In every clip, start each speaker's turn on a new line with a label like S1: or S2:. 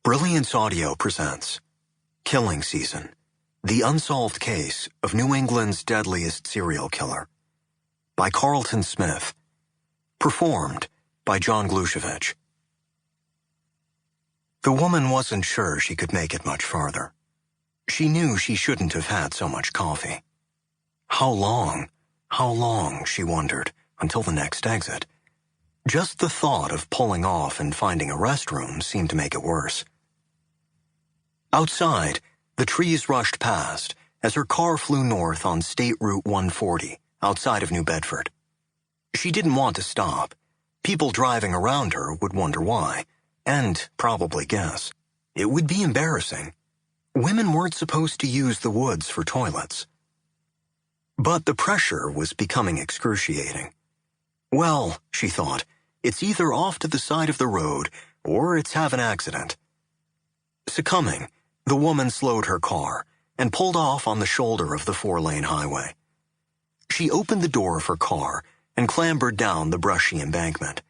S1: Brilliance Audio presents Killing Season, the unsolved case of New England's deadliest serial killer, by Carlton Smith, performed by John Glushevich. The woman wasn't sure she could make it much farther. She knew she shouldn't have had so much coffee. How long, she wondered, until the next exit. Just the thought of pulling off and finding a restroom seemed to make it worse. Outside, the trees rushed past as her car flew north on State Route 140 outside of New Bedford. She didn't want to stop. People driving around her would wonder why, and probably guess. It would be embarrassing. Women weren't supposed to use the woods for toilets. But the pressure was becoming excruciating. Well, she thought, it's either off to the side of the road or it's have an accident. Succumbing, the woman slowed her car and pulled off on the shoulder of the 4-lane highway. She opened the door of her car and clambered down the brushy embankment.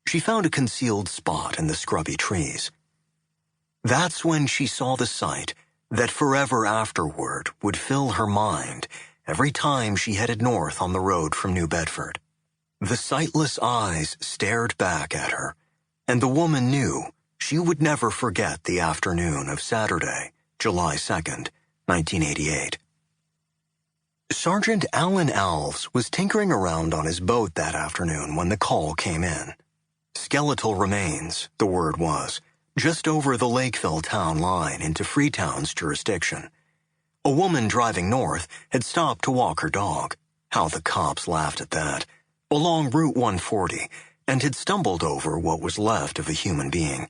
S1: She found a concealed spot in the scrubby trees. That's when she saw the sight that forever afterward would fill her mind every time she headed north on the road from New Bedford. The sightless eyes stared back at her, and the woman knew she would never forget the afternoon of Saturday, July 2nd, 1988. Sergeant Alan Alves was tinkering around on his boat that afternoon when the call came in. Skeletal remains, the word was, just over the Lakeville town line into Freetown's jurisdiction. A woman driving north had stopped to walk her dog. How the cops laughed at that. Along Route 140, and had stumbled over what was left of a human being.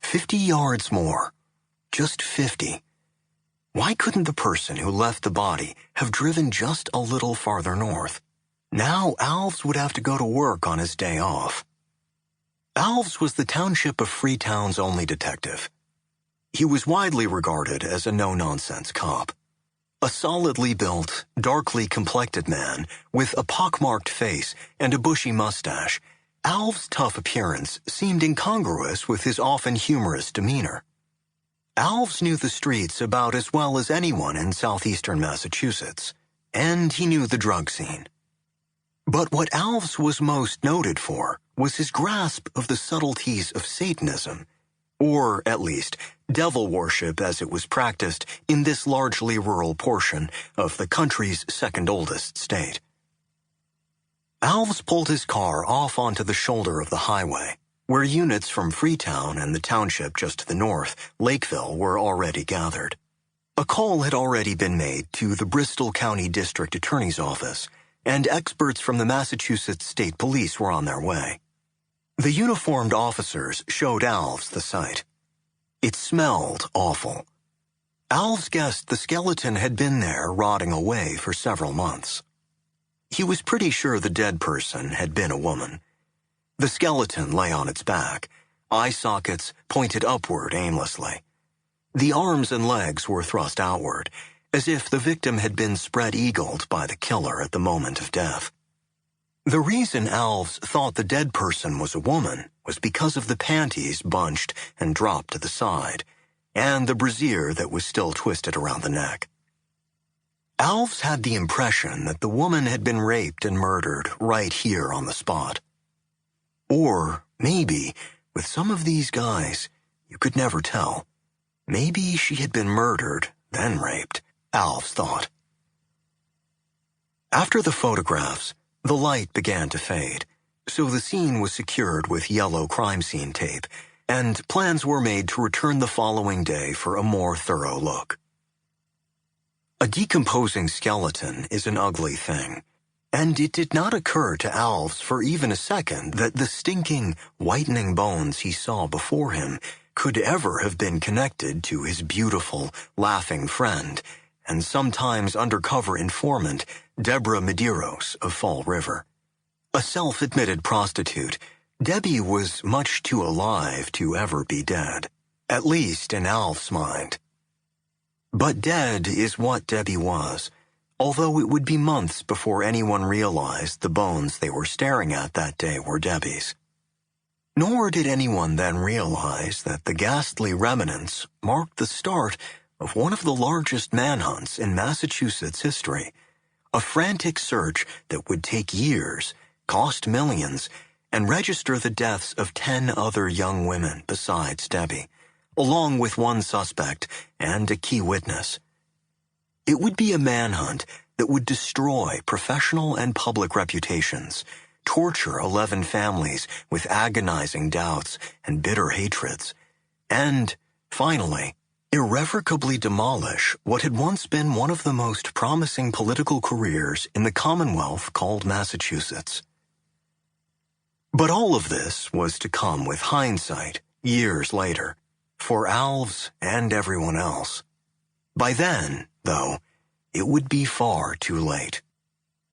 S1: 50 yards more. Just 50. Why couldn't the person who left the body have driven just a little farther north? Now Alves would have to go to work on his day off. Alves was the township of Freetown's only detective. He was widely regarded as a no-nonsense cop. A solidly built, darkly complected man with a pockmarked face and a bushy mustache, Alves' tough appearance seemed incongruous with his often humorous demeanor. Alves knew the streets about as well as anyone in southeastern Massachusetts, and he knew the drug scene. But what Alves was most noted for was his grasp of the subtleties of Satanism, or, at least, devil worship as it was practiced in this largely rural portion of the country's second-oldest state. Alves pulled his car off onto the shoulder of the highway, where units from Freetown and the township just to the north, Lakeville, were already gathered. A call had already been made to the Bristol County District Attorney's Office, and experts from the Massachusetts State Police were on their way. The uniformed officers showed Alves the site. It smelled awful. Alves guessed the skeleton had been there rotting away for several months. He was pretty sure the dead person had been a woman. The skeleton lay on its back, eye sockets pointed upward aimlessly. The arms and legs were thrust outward, as if the victim had been spread-eagled by the killer at the moment of death. The reason Alves thought the dead person was a woman was because of the panties bunched and dropped to the side, and the brassiere that was still twisted around the neck. Alves had the impression that the woman had been raped and murdered right here on the spot. Or, maybe, with some of these guys, you could never tell. Maybe she had been murdered, then raped, Alves thought. After the photographs, the light began to fade, so the scene was secured with yellow crime scene tape, and plans were made to return the following day for a more thorough look. A decomposing skeleton is an ugly thing, and it did not occur to Alves for even a second that the stinking, whitening bones he saw before him could ever have been connected to his beautiful, laughing friend, and sometimes undercover informant, Deborah Medeiros of Fall River. A self-admitted prostitute, Debbie was much too alive to ever be dead, at least in Alves' mind. But dead is what Debbie was, although it would be months before anyone realized the bones they were staring at that day were Debbie's. Nor did anyone then realize that the ghastly remnants marked the start of one of the largest manhunts in Massachusetts history, a frantic search that would take years, cost millions, and register the deaths of 10 other young women besides Debbie, along with one suspect and a key witness. It would be a manhunt that would destroy professional and public reputations, torture 11 families with agonizing doubts and bitter hatreds, and, finally, irrevocably demolish what had once been one of the most promising political careers in the Commonwealth called Massachusetts. But all of this was to come with hindsight years later, for Alves and everyone else. By then, though, it would be far too late.